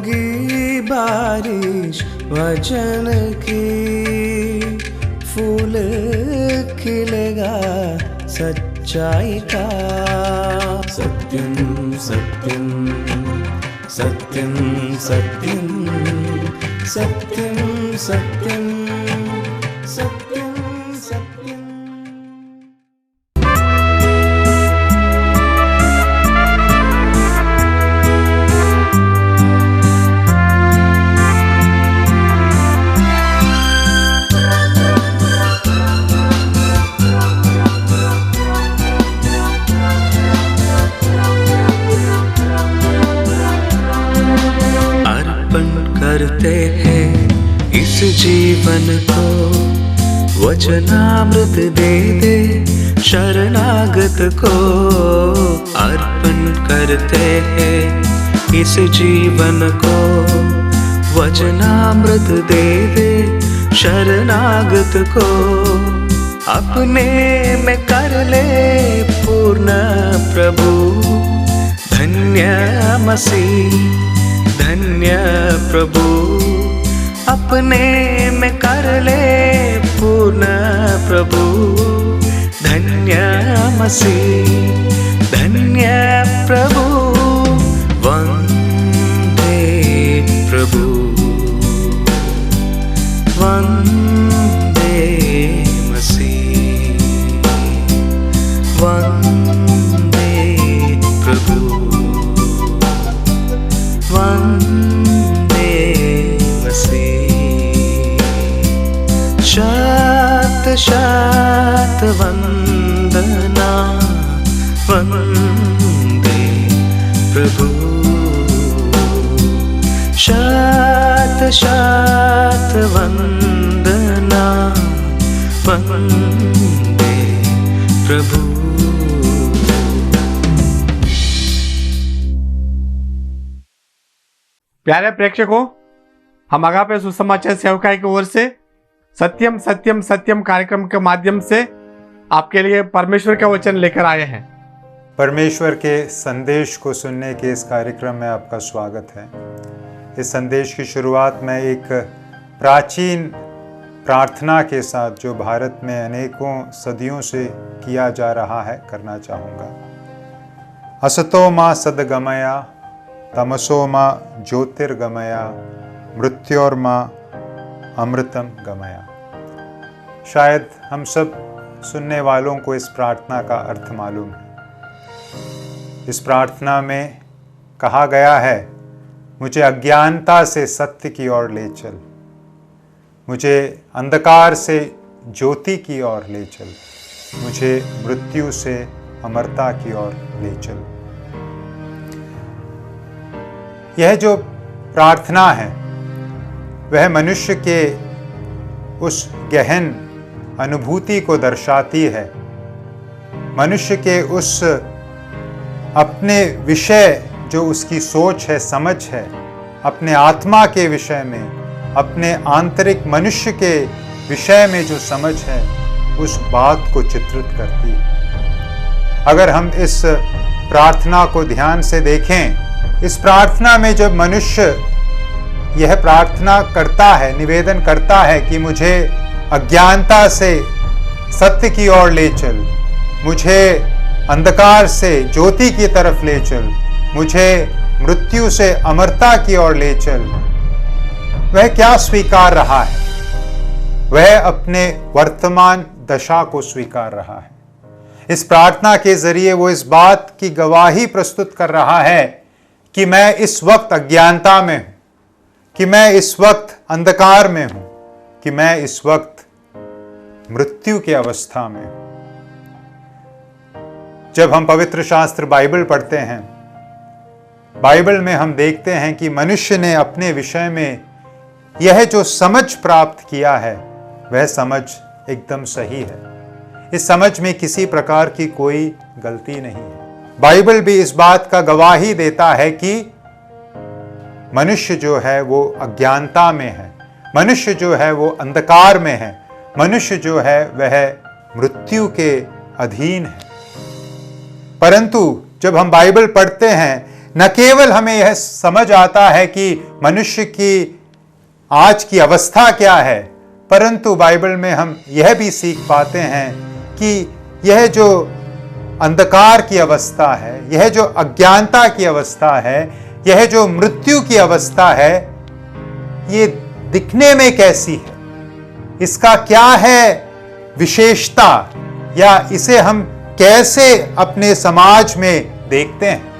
होगी बारिश वचन की, फूल खिलेगा सच्चाई का। सत्यम सत्यम सत्यम सत्यम सत्यम सत्यम सत्यम सत्यम। करते हैं इस जीवन को, वचनामृत दे दे शरणागत को। अर्पण करते हैं इस जीवन को, वचनामृत दे दे शरणागत को। अपने में कर ले पूर्ण प्रभु, धन्य मसीह धन्य प्रभु। अपने में कर ले पूर्ण प्रभु, धन्य मसीह धन्य प्रभु। वंदे प्रभु वंदे मसीह, वंदे प्रभु वंदे मसीह। शत शत वंदना वंदे प्रभु, शत शत वंदना वंदे प्रभु। प्यारे प्रेक्षकों, हम अगापे सुसमाचार सेवकाई की ओर से सत्यम सत्यम सत्यम कार्यक्रम के माध्यम से आपके लिए परमेश्वर का वचन लेकर आए हैं। परमेश्वर के संदेश को सुनने के इस कार्यक्रम में आपका स्वागत है। इस संदेश की शुरुआत मैं एक प्राचीन प्रार्थना के साथ, जो भारत में अनेकों सदियों से किया जा रहा है, करना चाहूँगा। असतो मा सद्गमया, तमसो मा ज्योतिर्गमया, मृत्योर्मा अमृतम गमया। शायद हम सब सुनने वालों को इस प्रार्थना का अर्थ मालूम है। इस प्रार्थना में कहा गया है, मुझे अज्ञानता से सत्य की ओर ले चल, मुझे अंधकार से ज्योति की ओर ले चल, मुझे मृत्यु से अमरता की ओर ले चल। यह जो प्रार्थना है वह मनुष्य के उस गहन अनुभूति को दर्शाती है, मनुष्य के उस अपने विषय जो उसकी सोच है, समझ है, अपने आत्मा के विषय में, अपने आंतरिक मनुष्य के विषय में जो समझ है, उस बात को चित्रित करती है। अगर हम इस प्रार्थना को ध्यान से देखें, इस प्रार्थना में जब मनुष्य यह प्रार्थना करता है, निवेदन करता है कि मुझे अज्ञानता से सत्य की ओर ले चल, मुझे अंधकार से ज्योति की तरफ ले चल, मुझे मृत्यु से अमरता की ओर ले चल, वह क्या स्वीकार रहा है? वह अपने वर्तमान दशा को स्वीकार रहा है। इस प्रार्थना के जरिए वो इस बात की गवाही प्रस्तुत कर रहा है कि मैं इस वक्त अज्ञानता में हूं, कि मैं इस वक्त अंधकार में हूं, कि मैं इस वक्त मृत्यु की अवस्था में हूं। जब हम पवित्र शास्त्र बाइबल पढ़ते हैं, बाइबल में हम देखते हैं कि मनुष्य ने अपने विषय में यह जो समझ प्राप्त किया है, वह समझ एकदम सही है। इस समझ में किसी प्रकार की कोई गलती नहीं है। बाइबल भी इस बात का गवाही देता है कि मनुष्य जो है वो अज्ञानता में है, मनुष्य जो है वो अंधकार में है, मनुष्य जो है वह मृत्यु के अधीन है। परंतु जब हम बाइबल पढ़ते हैं, न केवल हमें यह समझ आता है कि मनुष्य की आज की अवस्था क्या है, परंतु बाइबल में हम यह भी सीख पाते हैं कि यह जो अंधकार की अवस्था है, यह जो अज्ञानता की अवस्था है, यह जो मृत्यु की अवस्था है, ये दिखने में कैसी है, इसका क्या है विशेषता, या इसे हम कैसे अपने समाज में देखते हैं।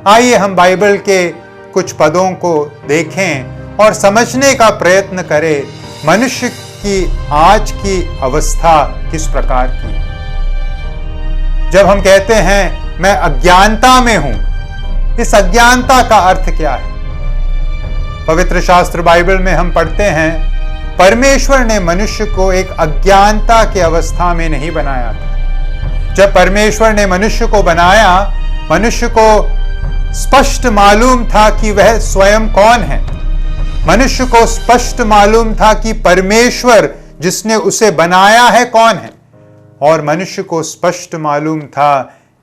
आइए हम बाइबल के कुछ पदों को देखें और समझने का प्रयत्न करें मनुष्य की आज की अवस्था किस प्रकार की है। जब हम कहते हैं मैं अज्ञानता में हूं, इस अज्ञानता का अर्थ क्या है? पवित्र शास्त्र बाइबल में हम पढ़ते हैं परमेश्वर ने मनुष्य को एक अज्ञानता की अवस्था में नहीं बनाया था। जब परमेश्वर ने मनुष्य को बनाया, मनुष्य को स्पष्ट मालूम था कि वह स्वयं कौन है। मनुष्य को स्पष्ट मालूम था कि परमेश्वर जिसने उसे बनाया है कौन है, और मनुष्य को स्पष्ट मालूम था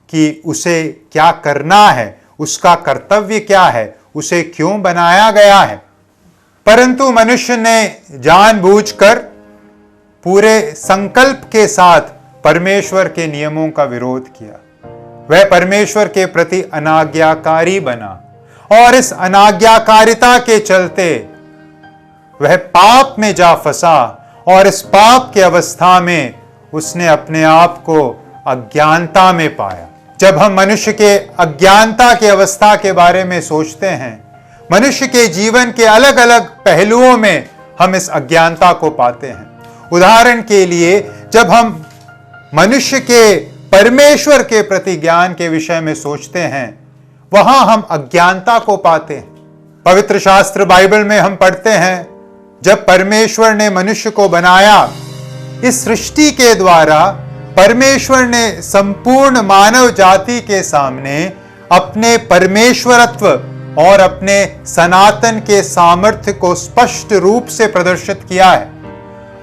कि उसे क्या करना है, उसका कर्तव्य क्या है, उसे क्यों बनाया गया है। परंतु मनुष्य ने जानबूझकर पूरे संकल्प के साथ परमेश्वर के नियमों का विरोध किया। वह परमेश्वर के प्रति अनाज्ञाकारी बना, और इस अनाज्ञाकारिता के चलते वह पाप में जा फंसा, और इस पाप की अवस्था में उसने अपने आप को अज्ञानता में पाया। जब हम मनुष्य के अज्ञानता की अवस्था के बारे में सोचते हैं, मनुष्य के जीवन के अलग अलग पहलुओं में हम इस अज्ञानता को पाते हैं। उदाहरण के लिए, जब हम मनुष्य के परमेश्वर के प्रति ज्ञान के विषय में सोचते हैं, वहां हम अज्ञानता को पाते हैं। पवित्र शास्त्र बाइबल में हम पढ़ते हैं जब परमेश्वर ने मनुष्य को बनाया, इस सृष्टि के द्वारा परमेश्वर ने संपूर्ण मानव जाति के सामने अपने परमेश्वरत्व और अपने सनातन के सामर्थ्य को स्पष्ट रूप से प्रदर्शित किया है।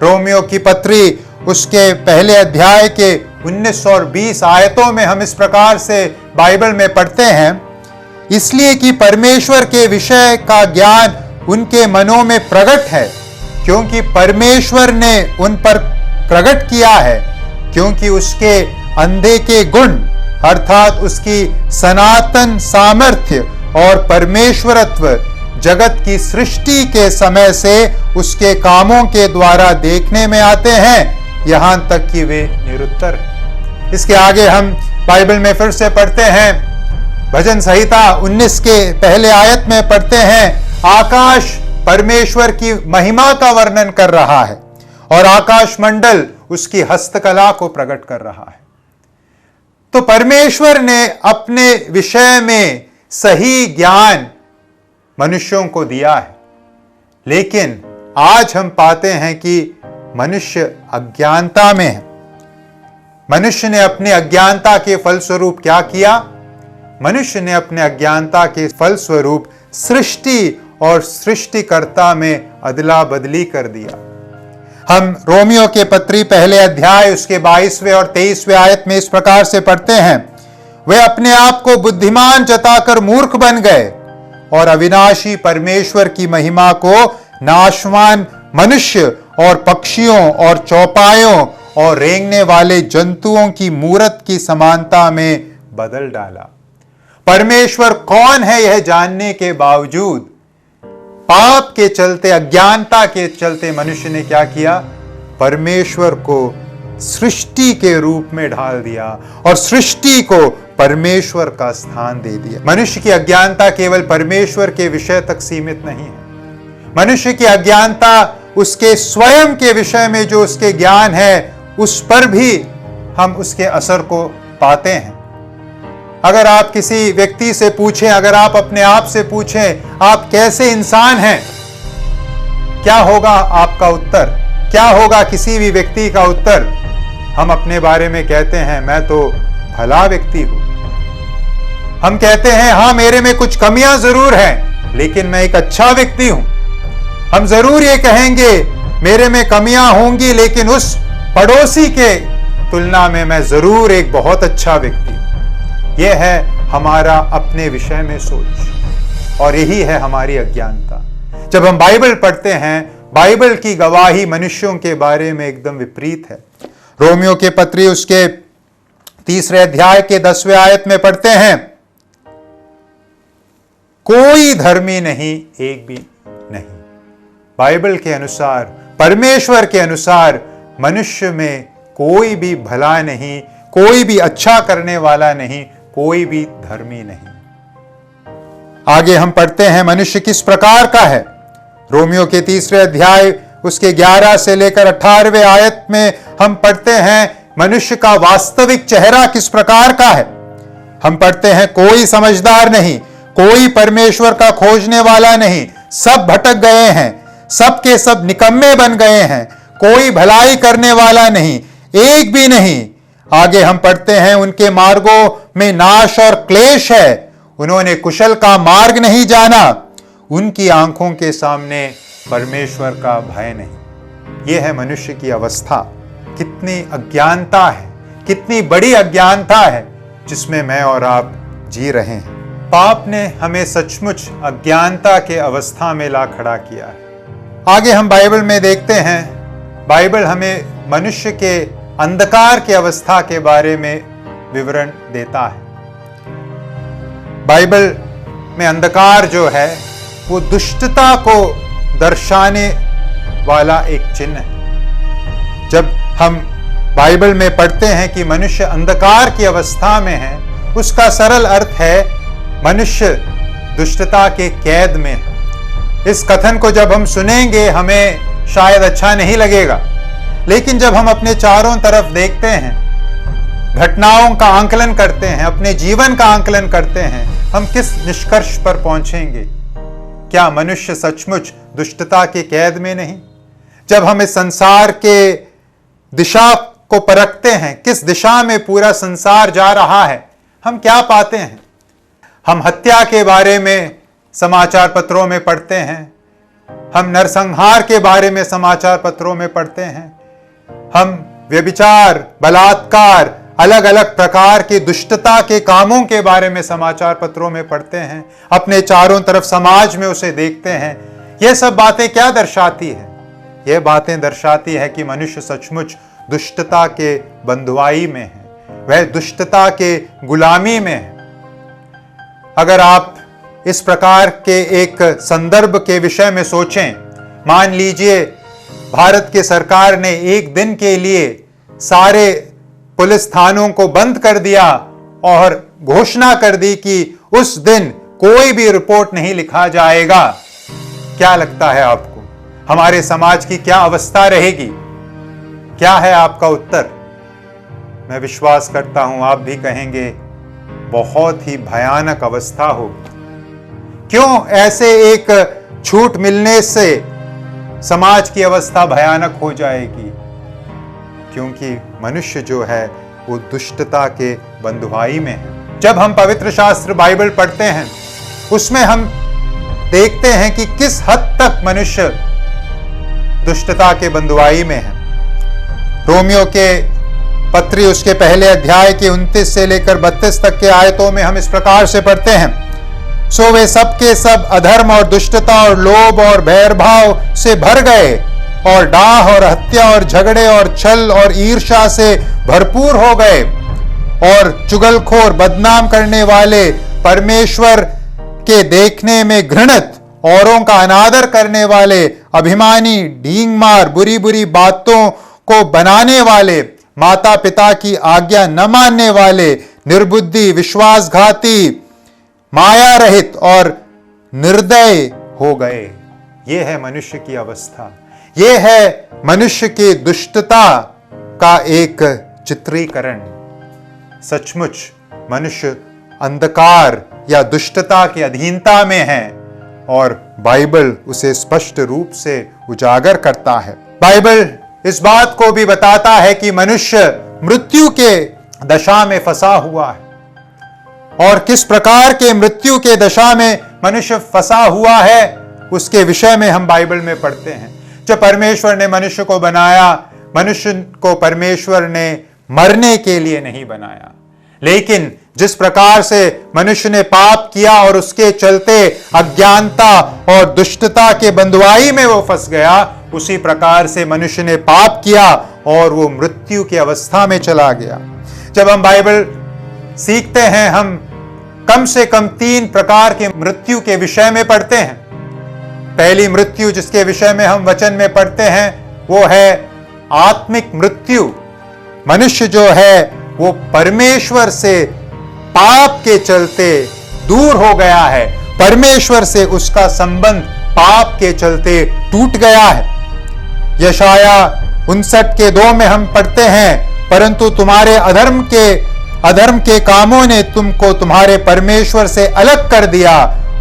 रोमियो की पत्री उसके पहले अध्याय के 19 और 20 आयतों में हम इस प्रकार से बाइबल में पढ़ते हैं, इसलिए कि परमेश्वर के विषय का ज्ञान उनके मनों में प्रकट है, क्योंकि परमेश्वर ने उन पर प्रकट किया है, क्योंकि उसके अंधे के गुण अर्थात उसकी सनातन सामर्थ्य और परमेश्वरत्व जगत की सृष्टि के समय से उसके कामों के द्वारा देखने में आते हैं, यहां तक कि वे निरुत्तर हैं। इसके आगे हम बाइबल में फिर से पढ़ते हैं, भजन संहिता 19 के पहले आयत में पढ़ते हैं, आकाश परमेश्वर की महिमा का वर्णन कर रहा है और आकाश मंडल उसकी हस्तकला को प्रकट कर रहा है। तो परमेश्वर ने अपने विषय में सही ज्ञान मनुष्यों को दिया है, लेकिन आज हम पाते हैं कि मनुष्य अज्ञानता में है। मनुष्य ने अपने अज्ञानता के फलस्वरूप क्या किया? मनुष्य ने अपने अज्ञानता के फलस्वरूप सृष्टि और सृष्टिकर्ता में अदला बदली कर दिया। हम रोमियो के पत्री पहले अध्याय उसके 22वें और 23वें आयत में इस प्रकार से पढ़ते हैं, वे अपने आप को बुद्धिमान जताकर मूर्ख बन गए और अविनाशी परमेश्वर की महिमा को नाशवान मनुष्य और पक्षियों और चौपायों और रेंगने वाले जंतुओं की मूरत की समानता में बदल डाला। परमेश्वर कौन है यह जानने के बावजूद पाप के चलते, अज्ञानता के चलते मनुष्य ने क्या किया? परमेश्वर को सृष्टि के रूप में ढाल दिया और सृष्टि को परमेश्वर का स्थान दे दिया। मनुष्य की अज्ञानता केवल परमेश्वर के विषय तक सीमित नहीं है। मनुष्य की अज्ञानता उसके स्वयं के विषय में जो उसके ज्ञान है, उस पर भी हम उसके असर को पाते हैं। अगर आप किसी व्यक्ति से पूछें, अगर आप अपने आप से पूछें आप कैसे इंसान हैं, क्या होगा आपका उत्तर? क्या होगा किसी भी व्यक्ति का उत्तर? हम अपने बारे में कहते हैं मैं तो भला व्यक्ति हूं। हम कहते हैं हाँ मेरे में कुछ कमियां जरूर हैं, लेकिन मैं एक अच्छा व्यक्ति हूं। हम जरूर ये कहेंगे मेरे में कमियां होंगी, लेकिन उस पड़ोसी के तुलना में मैं जरूर एक बहुत अच्छा व्यक्ति हूं। यह है हमारा अपने विषय में सोच, और यही है हमारी अज्ञानता। जब हम बाइबल पढ़ते हैं, बाइबल की गवाही मनुष्यों के बारे में एकदम विपरीत है। रोमियो के पत्री उसके 3 अध्याय के 10वें आयत में पढ़ते हैं, कोई धर्मी नहीं, एक भी नहीं। बाइबल के अनुसार, परमेश्वर के अनुसार मनुष्य में कोई भी भला नहीं, कोई भी अच्छा करने वाला नहीं, कोई भी धर्मी नहीं। आगे हम पढ़ते हैं मनुष्य किस प्रकार का है। रोमियो के 3 अध्याय उसके 11 से लेकर 18वें आयत में हम पढ़ते हैं मनुष्य का वास्तविक चेहरा किस प्रकार का है। हम पढ़ते हैं, कोई समझदार नहीं, कोई परमेश्वर का खोजने वाला नहीं, सब भटक गए हैं, सब के सब निकम्मे बन गए हैं, कोई भलाई करने वाला नहीं, एक भी नहीं। आगे हम पढ़ते हैं, उनके मार्गों में नाश और क्लेश है, उन्होंने कुशल का मार्ग नहीं जाना, उनकी आंखों के सामने परमेश्वर का भय नहीं। यह है मनुष्य की अवस्था। कितनी अज्ञानता है, कितनी बड़ी अज्ञानता है जिसमें मैं और आप जी रहे हैं। पाप ने हमें सचमुच अज्ञानता के अवस्था में ला खड़ा किया है। आगे हम बाइबल में देखते हैं, बाइबल हमें मनुष्य के अंधकार की अवस्था के बारे में विवरण देता है। बाइबल में अंधकार जो है वो दुष्टता को दर्शाने वाला एक चिन्ह है। जब हम बाइबल में पढ़ते हैं कि मनुष्य अंधकार की अवस्था में है, उसका सरल अर्थ है मनुष्य दुष्टता के कैद में है। इस कथन को जब हम सुनेंगे हमें शायद अच्छा नहीं लगेगा, लेकिन जब हम अपने चारों तरफ देखते हैं, घटनाओं का आंकलन करते हैं, अपने जीवन का आंकलन करते हैं, हम किस निष्कर्ष पर पहुंचेंगे? क्या मनुष्य सचमुच दुष्टता के कैद में नहीं? जब हम इस संसार के दिशा को परखते हैं, किस दिशा में पूरा संसार जा रहा है, हम क्या पाते हैं? हम हत्या के बारे में समाचार पत्रों में पढ़ते हैं, हम नरसंहार के बारे में समाचार पत्रों में पढ़ते हैं, हम व्यभिचार, बलात्कार, अलग अलग प्रकार की दुष्टता के कामों के बारे में समाचार पत्रों में पढ़ते हैं, अपने चारों तरफ समाज में उसे देखते हैं। यह सब बातें क्या दर्शाती है? यह बातें दर्शाती है कि मनुष्य सचमुच दुष्टता के बंधुआई में है, वह दुष्टता के गुलामी में है। अगर आप इस प्रकार के एक संदर्भ के विषय में सोचें, मान लीजिए भारत की सरकार ने एक दिन के लिए सारे पुलिस थानों को बंद कर दिया और घोषणा कर दी कि उस दिन कोई भी रिपोर्ट नहीं लिखा जाएगा। क्या लगता है आपको हमारे समाज की क्या अवस्था रहेगी? क्या है आपका उत्तर? मैं विश्वास करता हूं आप भी कहेंगे बहुत ही भयानक अवस्था होगी। क्यों ऐसे एक छूट मिलने से समाज की अवस्था भयानक हो जाएगी? क्योंकि मनुष्य जो है वो दुष्टता के बंधुआई में है। जब हम पवित्र शास्त्र बाइबल पढ़ते हैं, उसमें हम देखते हैं कि किस हद तक मनुष्य दुष्टता के बंधुआई में है। रोमियो के पत्री उसके पहले अध्याय के 29 से लेकर 32 तक के आयतों में हम इस प्रकार से पढ़ते हैं, सो वे सब के सब अधर्म और दुष्टता और लोभ और भैरभाव से भर गए और डाह और हत्या और झगड़े और छल और ईर्ष्या से भरपूर हो गए और चुगलखोर, बदनाम करने वाले, परमेश्वर के देखने में घृणित, औरों का अनादर करने वाले, अभिमानी, ढींग मार, बुरी बुरी बातों को बनाने वाले, माता पिता की आज्ञा न मानने वाले, निर्बुद्धि, विश्वासघाती, माया रहित और निर्दय हो गए। यह है मनुष्य की अवस्था। यह है मनुष्य की दुष्टता का एक चित्रीकरण। सचमुच मनुष्य अंधकार या दुष्टता की अधीनता में है और बाइबल उसे स्पष्ट रूप से उजागर करता है। बाइबल इस बात को भी बताता है कि मनुष्य मृत्यु के दशा में फंसा हुआ है। और किस प्रकार के मृत्यु के दशा में मनुष्य फंसा हुआ है उसके विषय में हम बाइबल में पढ़ते हैं। जब परमेश्वर ने मनुष्य को बनाया, मनुष्य को परमेश्वर ने मरने के लिए नहीं बनाया, लेकिन जिस प्रकार से मनुष्य ने पाप किया और उसके चलते अज्ञानता और दुष्टता के बंधुआई में वो फंस गया, उसी प्रकार से मनुष्य ने पाप किया और वो मृत्यु की अवस्था में चला गया। जब हम बाइबल सीखते हैं, हम कम से कम 3 प्रकार के मृत्यु के विषय में पढ़ते हैं। पहली मृत्यु जिसके विषय में हम वचन में पढ़ते हैं वो है आत्मिक मृत्यु। मनुष्य जो है वो परमेश्वर से पाप के चलते दूर हो गया है, परमेश्वर से उसका संबंध पाप के चलते टूट गया है। यशाया 59:2 में हम पढ़ते हैं, परंतु तुम्हारे अधर्म के कामों ने तुमको तुम्हारे परमेश्वर से अलग कर दिया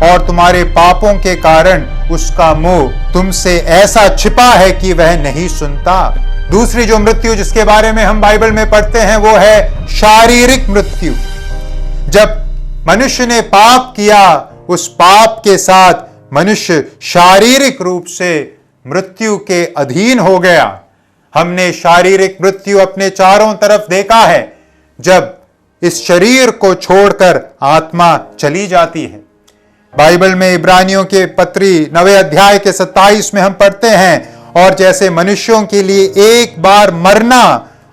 और तुम्हारे पापों के कारण उसका मुंह तुमसे ऐसा छिपा है कि वह नहीं सुनता। दूसरी जो मृत्यु जिसके बारे में हम बाइबल में पढ़ते हैं वो है शारीरिक मृत्यु। जब मनुष्य ने पाप किया, उस पाप के साथ मनुष्य शारीरिक रूप से मृत्यु के अधीन हो गया। हमने शारीरिक मृत्यु अपने चारों तरफ देखा है, जब इस शरीर को छोड़कर आत्मा चली जाती है। बाइबल में इब्रानियों के पत्री 9 अध्याय के 27 में हम पढ़ते हैं, और जैसे मनुष्यों के लिए एक बार मरना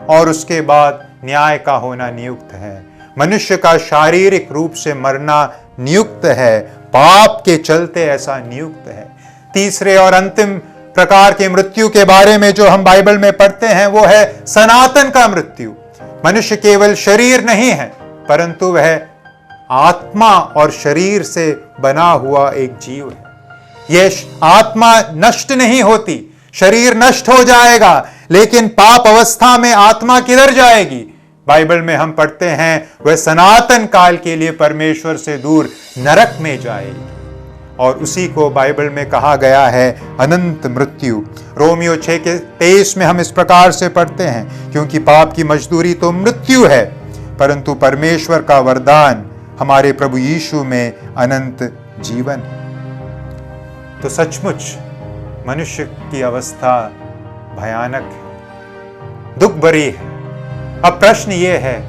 और उसके बाद न्याय का होना नियुक्त है, मनुष्य का शारीरिक रूप से मरना नियुक्त है, पाप के चलते ऐसा नियुक्त है। तीसरे और अंतिम प्रकार के मृत्यु के बारे में जो हम बाइबल में पढ़ते हैं वो है सनातन का मृत्यु। मनुष्य केवल शरीर नहीं है, परंतु वह आत्मा और शरीर से बना हुआ एक जीव है। यह आत्मा नष्ट नहीं होती, शरीर नष्ट हो जाएगा, लेकिन पाप अवस्था में आत्मा किधर जाएगी? बाइबल में हम पढ़ते हैं वह सनातन काल के लिए परमेश्वर से दूर नरक में जाएगी, और उसी को बाइबल में कहा गया है अनंत मृत्यु। रोमियो 6:23 में हम इस प्रकार से पढ़ते हैं, क्योंकि पाप की मजदूरी तो मृत्यु है, परंतु परमेश्वर का वरदान हमारे प्रभु यीशु में अनंत जीवन है। तो सचमुच मनुष्य की अवस्था भयानक है, दुख भरी है। अब प्रश्न यह है,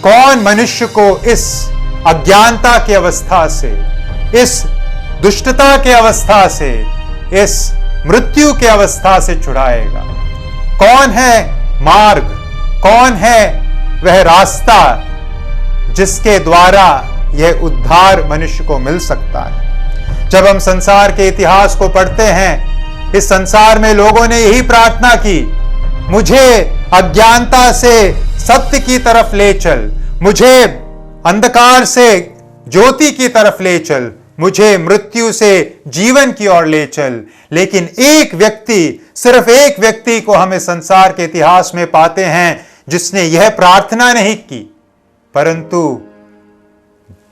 कौन मनुष्य को इस अज्ञानता की अवस्था से, इस दुष्टता की अवस्था से, इस मृत्यु की अवस्था से छुड़ाएगा? कौन है मार्ग, कौन है वह रास्ता जिसके द्वारा यह उद्धार मनुष्य को मिल सकता है? जब हम संसार के इतिहास को पढ़ते हैं, इस संसार में लोगों ने यही प्रार्थना की, मुझे अज्ञानता से सत्य की तरफ ले चल, मुझे अंधकार से ज्योति की तरफ ले चल, मुझे मृत्यु से जीवन की ओर ले चल। लेकिन एक व्यक्ति, सिर्फ एक व्यक्ति को हम इस संसार के इतिहास में पाते हैं जिसने यह प्रार्थना नहीं की, परंतु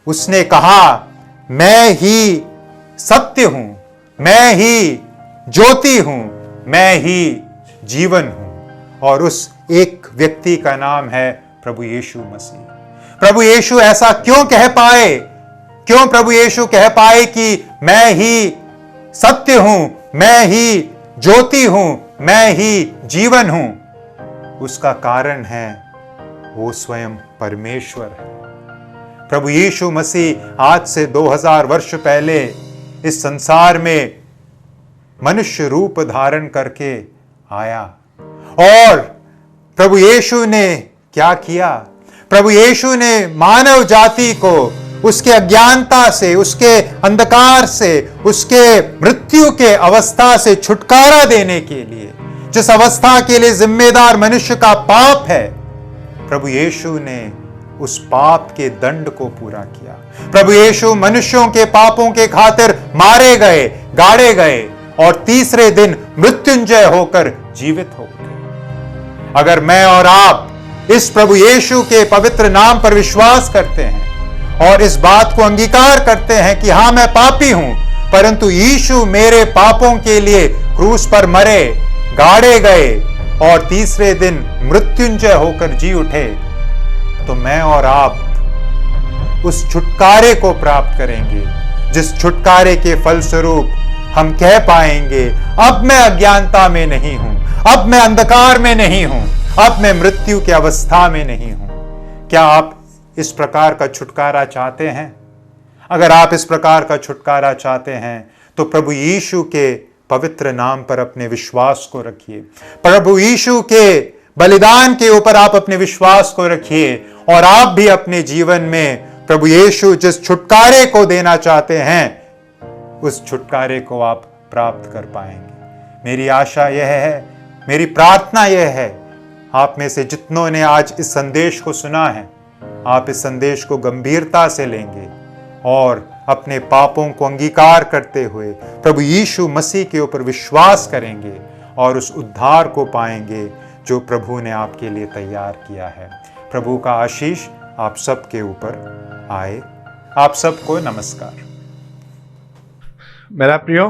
उसने कहा, मैं ही सत्य हूं, मैं ही ज्योति हूं, मैं ही जीवन हूं। और उस एक व्यक्ति का नाम है प्रभु यीशु मसीह। प्रभु यीशु ऐसा क्यों कह पाए? क्यों प्रभु यीशु कह पाए कि मैं ही सत्य हूं, मैं ही ज्योति हूं, मैं ही जीवन हूं? उसका कारण है वो स्वयं परमेश्वर है। प्रभु यीशु मसीह आज से 2000 वर्ष पहले इस संसार में मनुष्य रूप धारण करके आया, और प्रभु यीशु ने क्या किया? प्रभु यीशु ने मानव जाति को उसके अज्ञानता से, उसके अंधकार से, उसके मृत्यु के अवस्था से छुटकारा देने के लिए, जिस अवस्था के लिए जिम्मेदार मनुष्य का पाप है, प्रभु यीशु ने उस पाप के दंड को पूरा किया। प्रभु यीशु मनुष्यों के पापों के खातिर मारे गए, गाड़े गए, और तीसरे दिन मृत्युंजय होकर जीवित हो गए। अगर मैं और आप इस प्रभु यीशु के पवित्र नाम पर विश्वास करते हैं और इस बात को अंगीकार करते हैं कि हां, मैं पापी हूं, परंतु यीशु मेरे पापों के लिए क्रूस पर मरे, गाड़े गए और तीसरे दिन मृत्युंजय होकर जी उठे, तो मैं और आप उस छुटकारे को प्राप्त करेंगे, जिस छुटकारे के फलस्वरूप हम कह पाएंगे, अब मैं अज्ञानता में नहीं हूं, अब मैं अंधकार में नहीं हूं, अब मैं मृत्यु की अवस्था में नहीं हूं। क्या आप इस प्रकार का छुटकारा चाहते हैं? अगर आप इस प्रकार का छुटकारा चाहते हैं तो प्रभु यीशु के पवित्र नाम पर अपने विश्वास को रखिए। प्रभु यीशु के बलिदान के ऊपर आप अपने विश्वास को रखिए और आप भी अपने जीवन में प्रभु यीशु जिस छुटकारे को देना चाहते हैं उस छुटकारे को आप प्राप्त कर पाएंगे। मेरी आशा यह है, मेरी प्रार्थना यह है, आप में से जितनों ने आज इस संदेश को सुना है, आप इस संदेश को गंभीरता से लेंगे और अपने पापों को अंगीकार करते हुए प्रभु यीशु मसीह के ऊपर विश्वास करेंगे और उस उद्धार को पाएंगे जो प्रभु ने आपके लिए तैयार किया है। प्रभु का आशीष आप सबके ऊपर आए। आप सबको नमस्कार। मेरा प्रियो,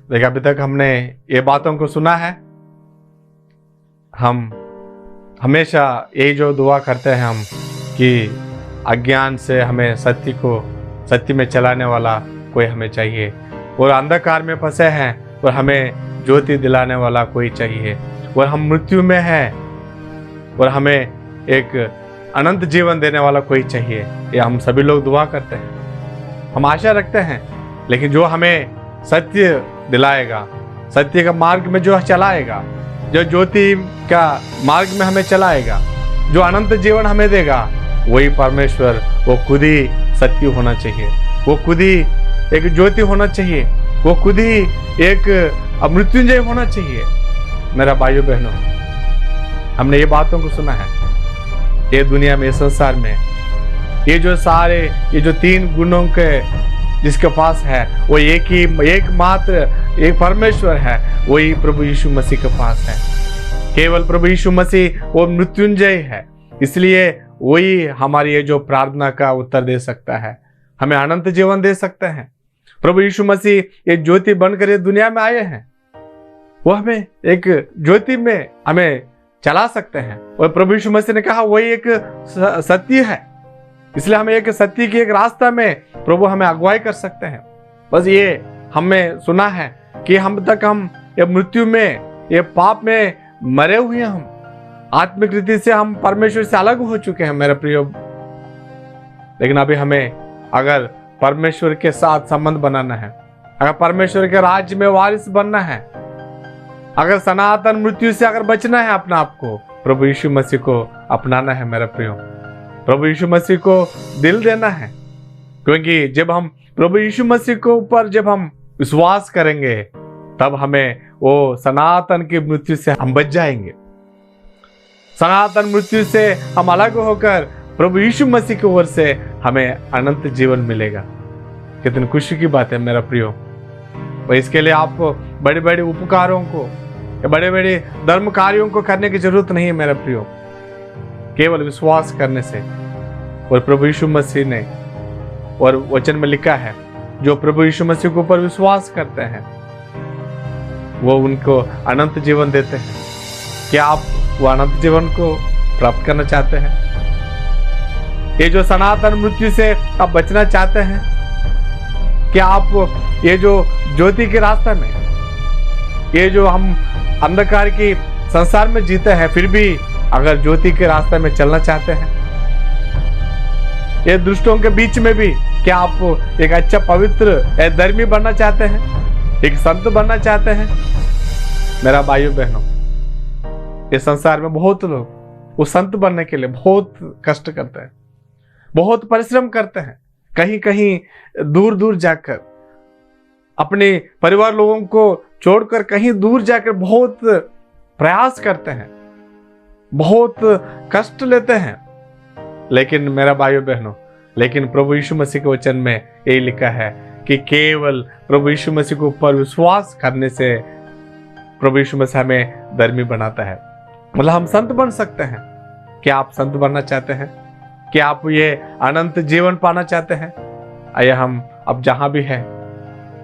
देखिए अभी तक हमने ये बातों को सुना है। हम हमेशा यही जो दुआ करते हैं हम कि अज्ञान से हमें सत्य में चलाने वाला कोई हमें चाहिए, और अंधकार में फंसे हैं और हमें ज्योति दिलाने वाला कोई चाहिए, और हम मृत्यु में हैं और हमें एक अनंत जीवन देने वाला कोई चाहिए। ये हम सभी लोग दुआ करते हैं, हम आशा रखते हैं। लेकिन जो हमें सत्य दिलाएगा, सत्य का मार्ग में जो चलाएगा, जो ज्योति का मार्ग में हमें चलाएगा, जो अनंत जीवन हमें देगा, वही परमेश्वर, वो खुद ही सत्य होना चाहिए, वो खुद ही एक ज्योति होना चाहिए, वो खुद ही एक मृत्युंजय होना चाहिए। मेरा भाइयों बहनों, हमने ये बातों को सुना है। ये दुनिया में, संसार में, ये जो 3 गुणों के जिसके पास है वो एकमात्र एक परमेश्वर है, वही प्रभु यीशु मसीह के पास है। केवल प्रभु यीशु मसीह वो मृत्युंजय है, इसलिए वही हमारी ये जो प्रार्थना का उत्तर दे सकता है, हमें अनंत जीवन दे सकते हैं। प्रभु यीशु मसीह ये ज्योति बनकर ये दुनिया में आए हैं, वो हमें एक ज्योति में हमें चला सकते हैं। और प्रभु यीशु मसीह ने कहा वही एक सत्य है, इसलिए हमें एक सत्य की एक रास्ता में प्रभु हमें अगुवाई कर सकते हैं। बस ये हमें सुना है कि हम ये मृत्यु में, ये पाप में मरे हुए हैं, हम आत्मिक रीति से हम परमेश्वर से अलग हो चुके हैं मेरे प्रियो। लेकिन अभी हमें अगर परमेश्वर के साथ संबंध बनाना है, अगर परमेश्वर के राज्य में वारिस बनना है, अगर सनातन मृत्यु से अगर बचना है अपना आपको, प्रभु यीशु मसीह को अपनाना है मेरा प्रियो। प्रभु यीशु मसीह को दिल देना है, क्योंकि जब हम प्रभु यीशु मसीह के ऊपर जब हम विश्वास करेंगे, तब हमें वो सनातन की मृत्यु से हम बच जाएंगे। सनातन मृत्यु से हम अलग होकर प्रभु यीशु मसीह की ओर से हमें अनंत जीवन मिलेगा। कितनी खुशी की बात है मेरा प्रियो। और इसके लिए आप बड़े बड़े उपकारों को, बड़े बड़े धर्म कार्यों को करने की जरूरत नहीं है मेरा प्रियो। केवल विश्वास करने से, और प्रभु यीशु मसीह ने और वचन में लिखा है, जो प्रभु यीशु मसीह के ऊपर विश्वास करते हैं वो उनको अनंत जीवन देते हैं। क्या आप वो अनंत जीवन को प्राप्त करना चाहते हैं? ये जो सनातन मृत्यु से आप बचना चाहते हैं? क्या आप ये जो ज्योति के रास्ते में, ये जो हम अंधकार की संसार में जीते हैं, फिर भी अगर ज्योति के रास्ते में चलना चाहते हैं, ये दुष्टों के बीच में भी क्या आप एक अच्छा पवित्र धर्मी बनना चाहते हैं, एक संत बनना चाहते हैं? मेरा भाइयों बहनों, इस संसार में बहुत लोग उस संत बनने के लिए बहुत कष्ट करते हैं, बहुत परिश्रम करते हैं, कहीं कहीं दूर दूर जाकर अपने परिवार लोगों को छोड़कर कहीं दूर जाकर बहुत प्रयास करते हैं, बहुत कष्ट लेते हैं। लेकिन मेरा भाइयों बहनों, लेकिन प्रभु यीशु मसीह के वचन में यही लिखा है कि केवल प्रभु यीशु मसीह के ऊपर विश्वास करने से प्रभु यीशु मसीह हमें धर्मी बनाता है। मतलब हम संत बन सकते हैं। क्या आप संत बनना चाहते हैं? क्या आप ये अनंत जीवन पाना चाहते हैं? आइए हम अब जहां भी है,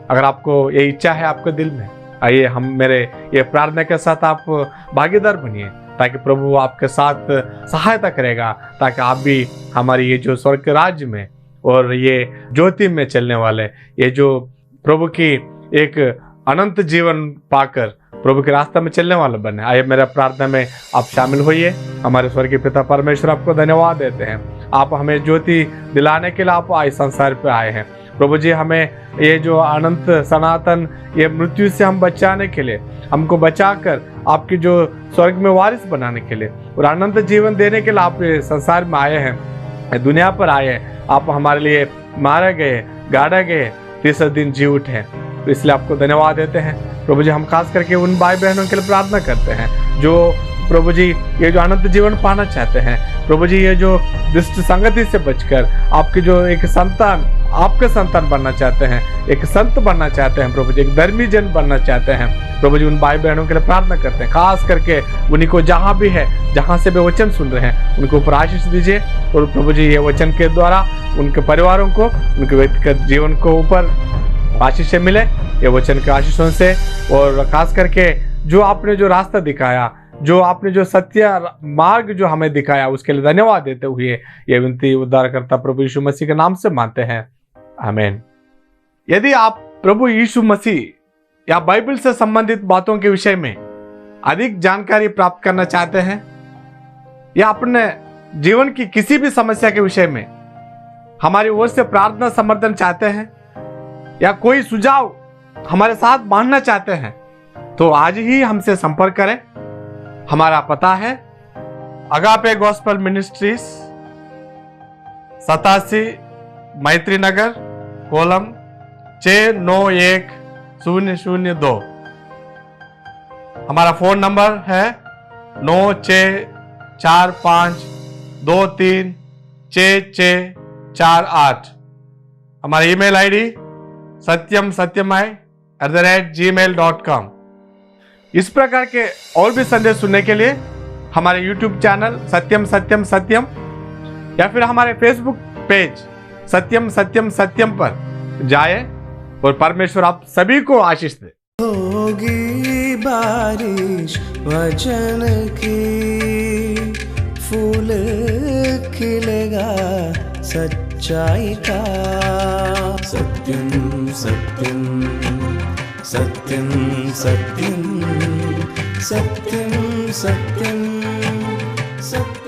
अगर आपको ये इच्छा है आपके दिल में, आइए हम मेरे ये प्रार्थना के साथ आप भागीदार बनिए, ताकि प्रभु आपके साथ सहायता करेगा, ताकि आप भी हमारी ये जो स्वर्ग के राज्य में और ये ज्योति में चलने वाले, ये जो प्रभु की एक अनंत जीवन पाकर प्रभु के रास्ते में चलने वाला बने। आइए मेरा प्रार्थना में आप शामिल होइए। हमारे स्वर्गीय पिता परमेश्वर, आपको धन्यवाद देते हैं, आप हमें ज्योति दिलाने के लिए आप इस संसार पे आए हैं। प्रभु जी, हमें ये जो अनंत सनातन ये मृत्यु से हम बचाने के लिए, हमको बचाकर आपकी जो स्वर्ग में वारिस बनाने के लिए और अनंत जीवन देने के लिए आप संसार में आए हैं, दुनिया पर आए हैं। आप हमारे लिए मारे गए, गाड़े गए, तीसरे दिन जी उठे हैं, तो इसलिए आपको धन्यवाद देते हैं। प्रभु जी, हम खास करके उन भाई बहनों के लिए प्रार्थना करते हैं जो प्रभु जी ये जो अनंत जीवन पाना चाहते हैं। प्रभु जी, ये जो दुष्ट संगति से बचकर आपके जो एक संतान, आपके संतान बनना चाहते हैं, एक संत बनना चाहते हैं, प्रभु जी एक धर्मी जन बनना चाहते हैं, प्रभु जी उन भाई बहनों के लिए प्रार्थना करते हैं। खास करके उन्हीं को जहाँ भी है, जहाँ से भी वचन सुन रहे हैं, उनको ऊपर आशीष दीजिए। और प्रभु जी ये वचन के द्वारा उनके परिवारों को, उनके व्यक्तिगत जीवन को ऊपर आशीष मिले ये वचन के आशीषों से। और खास करके जो आपने जो रास्ता दिखाया, जो आपने जो सत्य मार्ग जो हमें दिखाया, उसके लिए धन्यवाद देते हुए ये विनती उद्धारकर्ता प्रभु यीशु मसीह के नाम से मानते हैं, आमीन। यदि आप प्रभु यीशु मसीह या बाइबल से संबंधित बातों के विषय में अधिक जानकारी प्राप्त करना चाहते हैं या अपने जीवन की किसी भी समस्या के विषय में हमारी ओर से प्रार्थना समर्थन चाहते हैं या कोई सुझाव हमारे साथ बांटना चाहते हैं, तो आज ही हमसे संपर्क करें। हमारा पता है अगापे गॉस्पेल मिनिस्ट्रीज, 87 मैत्री नगर, कोलम 691002। हमारा फोन नंबर है 9645236648। हमारा ईमेल आईडी satyamsatyamai@gmail.com। इस प्रकार के और भी संदेश सुनने के लिए हमारे YouTube चैनल सत्यम सत्यम सत्यम या फिर हमारे Facebook पेज सत्यम सत्यम सत्यम पर जाए और परमेश्वर आप सभी को आशीष दे। होगी बारिश वचन की, फूल खिलेगा सच्चाई का। सत्यम सत्यम सत्यम सत्यम सत्यम सत्यम सत्यम।